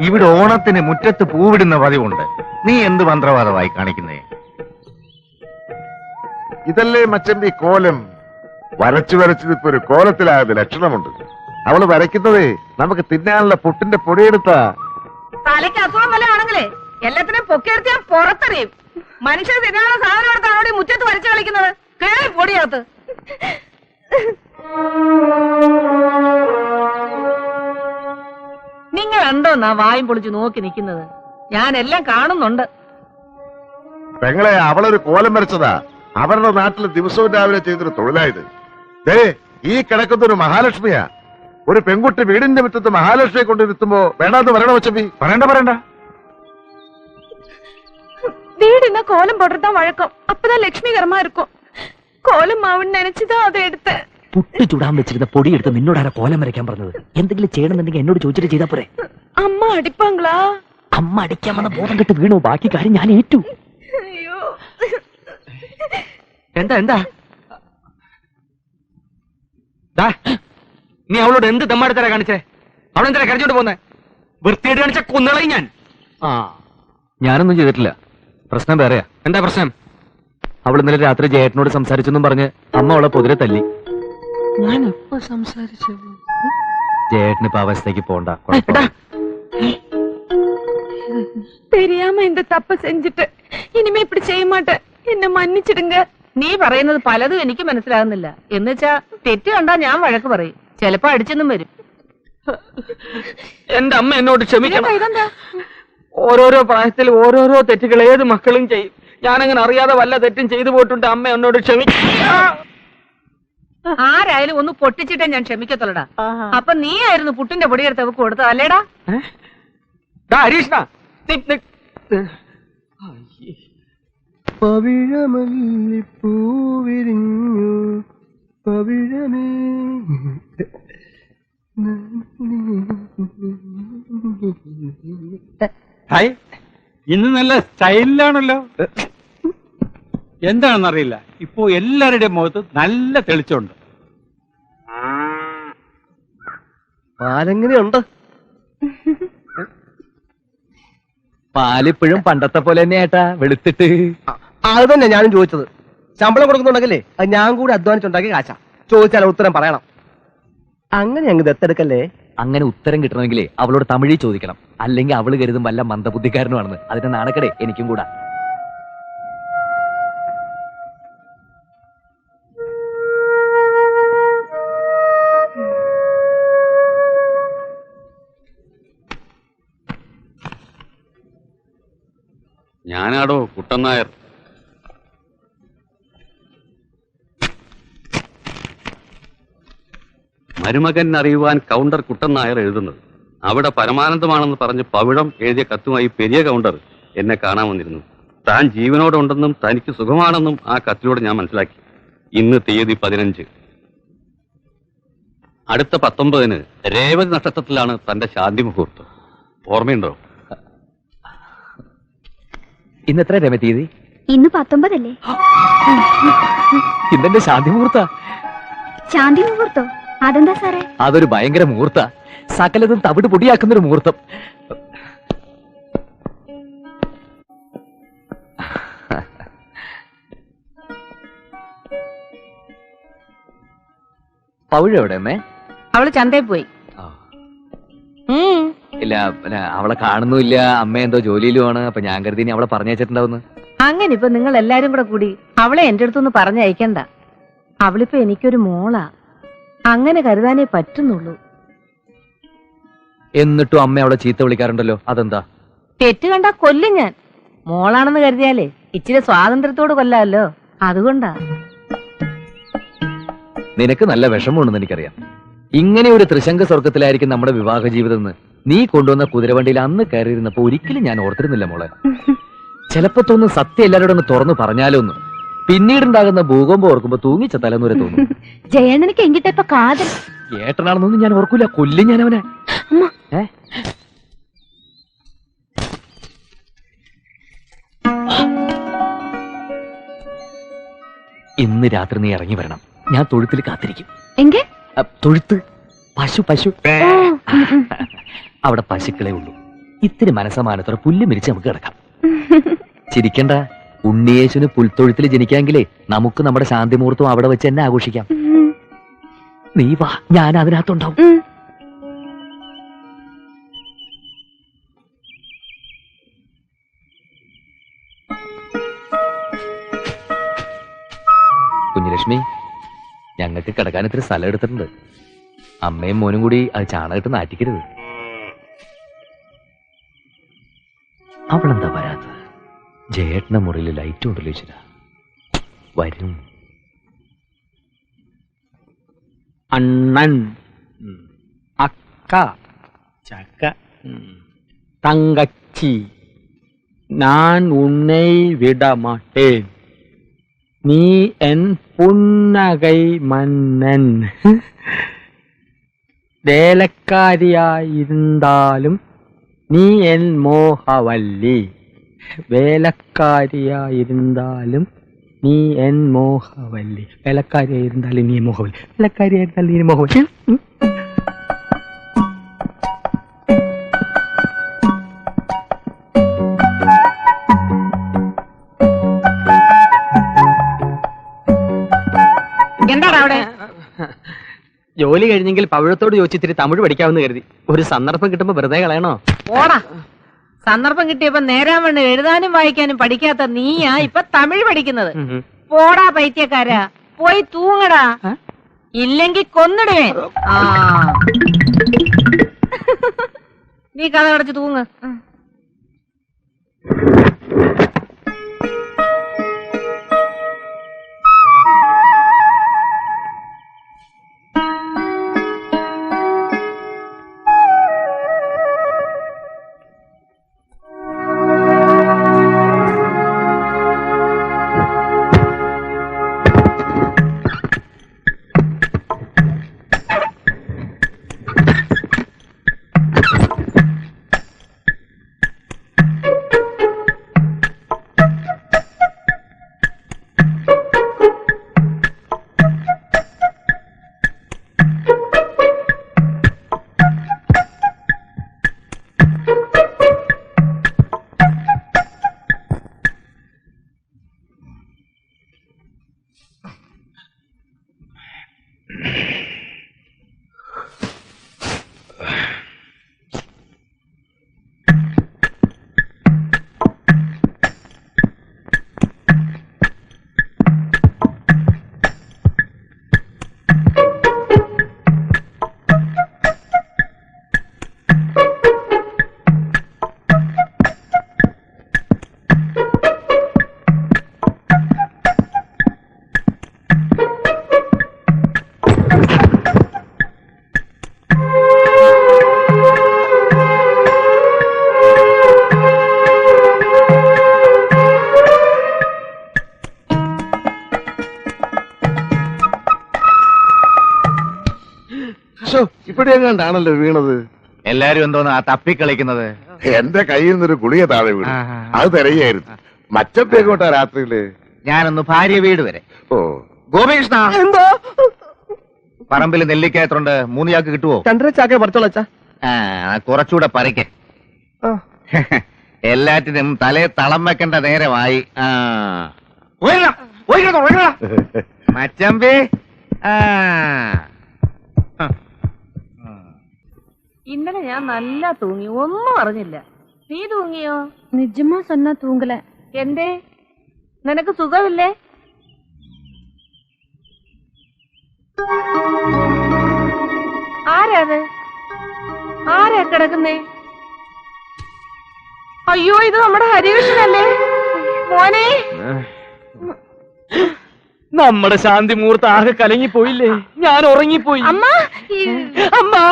ഇവിടെ ഓണത്തിന് മുറ്റത്ത് പൂവിടുന്ന പതിവുണ്ട്. നീ എന്ത് മന്ത്രവാദമായി കാണിക്കുന്നേ? ഇതല്ലേ മച്ചമ്പി കോലം? വരച്ചു വരച്ചതിപ്പോ ഒരു കോലത്തിലായത് ലക്ഷണമുണ്ട്. അവള് വരയ്ക്കുന്നതേ നമുക്ക് തിന്നാനുള്ള പുട്ടിന്റെ പൊടിയെടുത്താ. തലയ്ക്ക് അസുഖം വല്ല ആണെങ്കിലേ എല്ലാത്തിനും പൊക്കിയെടുത്ത് ഞാൻ പുറത്തെറിയും. മനുഷ്യർ തിന്നാനുള്ള സാധനം എടുത്താണോടി മുറ്റത്ത് വരച്ചു കളിക്കുന്നത്? കേറി പൊടിയകത്ത്. നിങ്ങൾ എന്തോന്നാ വായും പൊളിച്ച് നോക്കി നിൽക്കുന്നത്? ഞാൻ എല്ലാം കാണുന്നുണ്ട്. പെങ്ങളെ, അവളൊരു കോലം വരച്ചതാ. അവരുടെ നാട്ടിൽ ദിവസവും രാവിലെ ചെയ്തൊരു തൊഴിലായത്. ഈ കിടക്കുന്നൊരു മഹാലക്ഷ്മിയാ. ഒരു പെൺകുട്ടി വീടിന്റെ മുറ്റത്ത് മഹാലക്ഷ്മിയെ കൊണ്ടിരുത്തുമ്പോ വേണ്ടാന്ന് പറയണ മച്ചമ്പി? പറയണ്ട. வீடுனா கோலம் போடுறதா வழக்கம். அப்பதான் லட்சுமி கரமா இருக்கும். கோலம் மாவுன்னு நினைச்சுதான் அதை எடுத்த. പുട്ട് ചുടാൻ വെച്ചിരുന്ന പൊടി എടുത്ത് നിന്നോട് ആരാ കോലം വരയ്ക്കാൻ പറഞ്ഞത്? എന്തെങ്കിലും ചെയ്യണമെന്നുണ്ടെങ്കിൽ എന്നോട് ചോദിച്ചിട്ട് ചെയ്താ പോരെ? അമ്മ അടിപ്പാങ്ങളാ? അമ്മ അടിക്കാൻ വന്ന ബോധം കെട്ട് വീണു. ബാക്കി കാര്യം ഞാൻ ഏറ്റു. അയ്യോ, എന്താ നീ അവളോട് എന്ത് തെമ്മാടിത്തരാ കാണിച്ചേ? അവളെന്താ കരഞ്ഞോണ്ട് പോന്നെ? വൃത്തിയായിട്ട് കാണിച്ച കൊന്നുകളയും ഞാൻ. ഞാനൊന്നും ചെയ്തിട്ടില്ല. പ്രശ്നം വേറെയാ. എന്താ പ്രശ്നം? അവൾ ഇന്നലെ രാത്രി ജയേട്ടനോട് സംസാരിച്ചെന്നും പറഞ്ഞ് അമ്മ അവളെ പൊതിരെ തല്ലി. ഞാൻ എപ്പോ സംസാരിച്ചു? ജയേട്ടന് ഇപ്പൊ അവസ്ഥയ്ക്ക് പോണ്ട. தெரியாம இந்த தப்ப செஞ்சுட்டு இனிமே இப்படி செய்ய மாட்டேன். என்ன மன்னிச்சிடுங்க. നീ പറയുന്നത് പലതും എനിക്ക് മനസ്സിലാകുന്നില്ല. എന്നുവെച്ചാ തെറ്റ് കണ്ടാ ഞാൻ വഴക്ക് പറയും. ചിലപ്പോ അടിച്ചെന്നും വരും. എന്റെ അമ്മ എന്നോട് ക്ഷമിക്കണം. ഇതെന്താ? ഓരോരോ പ്രായത്തിൽ ഓരോരോ തെറ്റുകൾ ഏത് മക്കളും ചെയ്യും. ഞാനങ്ങനെ അറിയാതെ വല്ല തെറ്റും ചെയ്തു പോയിട്ടുണ്ട്. അമ്മ എന്നോട് ക്ഷമിക്കണം. ആരായാലും ഒന്ന് പൊട്ടിച്ചിട്ടേ ഞാൻ ക്ഷമിക്കത്തുള്ളടാ. അപ്പൊ നീ ആയിരുന്നു പുട്ടിന്റെ പൊടിയെടുത്ത് അവക്ക് കൊടുത്തത് അല്ലേടാ? ഹരീഷ്ണ, പവിഴമല്ലിപ്പൂവിരിഞ്ഞു പവിഴമേ. ഹായ്, ഇന്ന് നല്ല സ്റ്റൈലിലാണല്ലോ. എന്താണെന്നറിയില്ല, ഇപ്പോ എല്ലാവരുടെയും മുഖത്ത് നല്ല തെളിച്ചമുണ്ട്. പാലെങ്ങനെയുണ്ട്? പാലിപ്പോഴും പണ്ടത്തെ പോലെ തന്നെ ഏട്ടാ, വെളുത്തിട്ട്. അത് തന്നെ ഞാനും ചോദിച്ചത്. ശമ്പളം കൊടുക്കുന്നുണ്ടെങ്കിലേ അത് ഞാൻ കൂടി അധ്വാനിച്ചുണ്ടാക്കി കാശാ. ചോദിച്ചാൽ ഉത്തരം പറയണം. അങ്ങനെ അങ്ങ് ദത്തെടുക്കല്ലേ. അങ്ങനെ ഉത്തരം കിട്ടണമെങ്കിലേ അവളോട് തമിഴിൽ ചോദിക്കണം. അല്ലെങ്കിൽ അവള് കരുതും വല്ല മന്ദബുദ്ധിക്കാരനുമാണെന്ന്. അതിന്റെ നാണക്കടേ എനിക്കും കൂടാ. ഞാനാടോ കുട്ടൻ നായർ. മരുമകൻ അറിയുവാൻ കൗണ്ടർ കുട്ടൻ നായർ എഴുതുന്നത്. അവിടെ പരമാനന്ദമാണെന്ന് പറഞ്ഞ് പവിഴം എഴുതിയ കത്തുമായി പെരിയ കൗണ്ടർ എന്നെ കാണാൻ വന്നിരുന്നു. താൻ ജീവനോടുണ്ടെന്നും തനിക്ക് സുഖമാണെന്നും ആ കത്തിലൂടെ ഞാൻ മനസ്സിലാക്കി. ഇന്ന് തീയതി 15. അടുത്ത 19 രേവതി നക്ഷത്രത്തിലാണ് തന്റെ ശാന്തി മുഹൂർത്തം. ഓർമ്മയുണ്ടോ? ഇന്ന് എത്ര രമ തീയതി? ഇന്ന് 19 അല്ലേ? ഇന്നെന്റെ ശാന്തി മുഹൂർത്ത. ശാന്തി മുഹൂർത്തോ? അതെന്താ സാറേ? അതൊരു ഭയങ്കര മുഹൂർത്ത. സകലതും തവിട് പൊടിയാക്കുന്നൊരു മുഹൂർത്തം. പൗഴ എവിടെ അമ്മേ? അവള് ചന്തയിൽ പോയി. ഇല്ല, അവളെ കാണുന്നുമില്ല. അമ്മ എന്തോ ജോലിയിലുമാണ്. അപ്പൊ ഞാൻ കരുതി ഇനി അവളെ പറഞ്ഞയച്ചിട്ടുണ്ടാവുന്നു. അങ്ങനെ ഇപ്പൊ നിങ്ങൾ എല്ലാരും കൂടെ കൂടി അവളെ എന്റെ അടുത്തൊന്ന് പറഞ്ഞയക്കണ്ട. അവളിപ്പോ എനിക്കൊരു മോളാ. അങ്ങനെ കരുതാനേ പറ്റുന്നുള്ളൂ. എന്നിട്ടും അമ്മ അവളെ ചീത്ത വിളിക്കാറുണ്ടല്ലോ, അതെന്താ? തെറ്റ് കണ്ടാ കൊല്ലും ഞാൻ. മോളാണെന്ന് കരുതിയാലേ ഇച്ചിരി സ്വാതന്ത്ര്യത്തോട് കൊല്ലാമല്ലോ, അതുകൊണ്ടാ. നിനക്ക് നല്ല വിഷമമുണ്ടെന്ന് എനിക്കറിയാം. ഇങ്ങനെ ഒരു ത്രിശങ്ക സ്വർഗത്തിലായിരിക്കും നമ്മുടെ വിവാഹ ജീവിതം എന്ന് നീ കൊണ്ടുവന്ന കുതിരവണ്ടിയിൽ അന്ന് കയറിയിരുന്നപ്പോ ഒരിക്കലും ഞാൻ ഓർത്തിരുന്നില്ല മോളെ. ചിലപ്പോ തോന്നുന്നു സത്യം എല്ലാവരോടും ഒന്ന് തുറന്നു പറഞ്ഞാലോന്ന്. പിന്നീടുണ്ടാകുന്ന ഭൂകമ്പം ഓർക്കുമ്പോ തൂങ്ങിച്ച തലനൂരെ തോന്നും. ജയണ്ണനക്ക് എങ്കിട്ട ഇപ്പൊ കാതൽ ഏട്ടനാണെന്നൊന്നും ഞാൻ ഓർക്കൂല. കൊല്ലും ഞാൻ അവനെ. ഇന്ന് രാത്രി നീ ഇറങ്ങി വരണം. ഞാൻ തൊഴുത്തിൽ കാത്തിരിക്കും. എങ്കെ തൊഴുത്ത്? പശു അവിടെ പശുക്കളെ ഉള്ളൂ. ഇത്തിരി മനസ്സമാനത്തോടെ പുല്ല് മിരിച്ച് നമുക്ക് കിടക്കാം. ചിരിക്കണ്ട. ഉണ്ണിയേശുന് പുൽത്തൊഴുത്തിൽ ജനിക്കാമെങ്കിലേ നമുക്ക് നമ്മുടെ ശാന്തി മുഹൂർത്തം അവിടെ വെച്ച് തന്നെ ആഘോഷിക്കാം. നീ വാ, ഞാൻ അതിനകത്തുണ്ടാവും. കുഞ്ഞുലക്ഷ്മി, ഞങ്ങൾക്ക് കിടക്കാൻ ഇത്തിരി സ്ഥലം എടുത്തിട്ടുണ്ട്. അമ്മയും മോനും കൂടി അത് ചാണകത്ത് നാറ്റിക്കരുത്. അവളെന്താ വരാത്തത്? ജയേട്ടന്റെ മുറിയിൽ ലൈറ്റ് ഉണ്ടല്ലോ ഈശ്വര. വരും. അണ്ണൻ, അക്ക, ചക്ക, തങ്കച്ചി, நான் உன்னை விட மாட்டேன். நீ என் புன்னகை மன்னன். വേലക്കാരിയായിരുന്നാലും നീ എൻ മോഹവല്ലി. വേലക്കാരിയായിരുന്നാലും നീ എൻ മോഹവല്ലി. വേലക്കാരിയായിരുന്നാലും നീ മോഹവല്ലി. വേലക്കാരിയായിരുന്നാലും നീ മോഹവല്ലി. എന്താടാ അവിടെ? ജോലി കഴിഞ്ഞെങ്കിൽ പവിഴത്തോട് ചോദിച്ചിത്തിരി തമിഴ് പഠിക്കാമെന്ന് കരുതി. ഒരു സന്ദർഭം കിട്ടുമ്പോ വെറുതെ കളയണോ? ഓടാ, സന്ദർഭം കിട്ടിയപ്പോ നേരാൻ വേണ്ട എഴുതാനും വായിക്കാനും പഠിക്കാത്ത നീയാ ഇപ്പൊ തമിഴ് പഠിക്കുന്നത്. പോടാ പൈത്യക്കാരാ, പോയി തൂങ്ങടാ, ഇല്ലെങ്കി കൊന്നിടുവേ. ആ നീ കഥ അടച്ച് തൂങ്ങ്. ഇവിടെ എങ്ങാണ്ടാണല്ലോ വീണത്. എല്ലാരും എന്തോന്ന് ആ തപ്പിക്കളിക്കുന്നത്? എന്റെ കയ്യിൽ നിന്നൊരു ഗുളിക താഴെ വീണു. അത് തിരയായിരുന്നു. മച്ചത്തേക്കോട്ടാ രാത്രിയില്. ഞാനൊന്ന് ഭാര്യ വീട് വരെ. ഓ ഗോപികൃഷ്ണ, എന്തോ പറമ്പിൽ നെല്ലിക്കായത്തുണ്ട്, 3 ചാക്ക് കിട്ടുവോ? 2.5 ചാക്കേ പറിച്ചോളച്ചാ. കുറച്ചുകൂടെ പറിക്ക. എല്ലാറ്റിനും തലേ തളം വെക്കേണ്ട നേരമായി. മച്ചമ്പി, ഇന്നലെ ഞാൻ നല്ല തൂങ്ങി, ഒന്നും അറിഞ്ഞില്ല. നീ തൂങ്ങിയോ? നിജമാ സന്ന തൂങ്ങല. എന്തേ, നിനക്ക് സുഖമില്ലേ? ആരാത്? ആരാ കിടക്കുന്നേ? അയ്യോ, ഇത് നമ്മുടെ ഹരികൃഷ്ണനല്ലേ മോനെ? നമ്മുടെ ശാന്തി മുഹൂർത്തം ആകെ കലങ്ങിപ്പോയില്ലേ? ഞാൻ ഉറങ്ങിപ്പോയി. അമ്മ,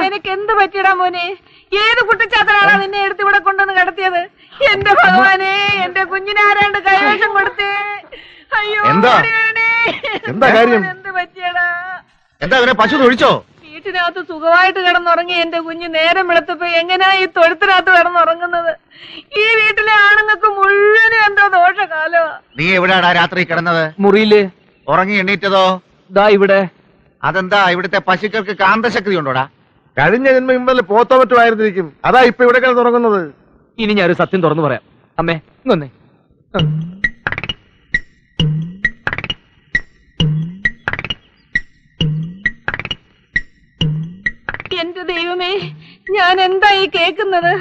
നിനക്ക് എന്ത് പറ്റിയടാ മോനെ? ഏത് കുട്ടിച്ചാത്തനാണ് നിന്നെ എടുത്ത് ഇവിടെ കൊണ്ടുവന്ന് കിടത്തിയത്? എന്റെ ഭഗവാനെ, എന്റെ കുഞ്ഞിനാരാണ്ട് കൈവേഷം കൊടുത്തേ. അയ്യോ, എന്താ? എന്താ കാര്യം? എന്ത് പറ്റിയടാ? എന്താ അവനെ പശു തൊഴിച്ചോ? വീട്ടിനകത്ത് സുഖമായിട്ട് കിടന്നുറങ്ങി എന്റെ കുഞ്ഞ് നേരം വെളുത്തപ്പോ എങ്ങനെയാ ഈ തൊഴുത്തിനകത്ത് കിടന്നുറങ്ങുന്നത്? ഈ വീട്ടിലെ ആണുങ്ങൾക്ക് മുഴുവനും എന്തോ ദോഷകാലോ. നീ എവിടെയാടാ രാത്രി കിടന്നത്? മുറിയില്. ഉറങ്ങി എണ്ണീറ്റതോ? ദാ ഇവിടെ. അതെന്താ, ഇവിടുത്തെ പശുക്കൾക്ക് കാന്തശക്തി ഉണ്ടോടാ? കഴിഞ്ഞ ജന്മം ഇമ്പല് പോത്തോ മറ്റോ ആയിരുന്നിരിക്കും. അതാ ഇപ്പൊ ഇവിടെ കിടന്ന് തുടങ്ങുന്നത്. ഇനി ഞാനൊരു സത്യം തുറന്നു പറയാം. അമ്മേ ഇങ്ങൊന്നേ. എന്റെ ദൈവമേ, ഞാൻ എന്താ ഈ കേൾക്കുന്നത്?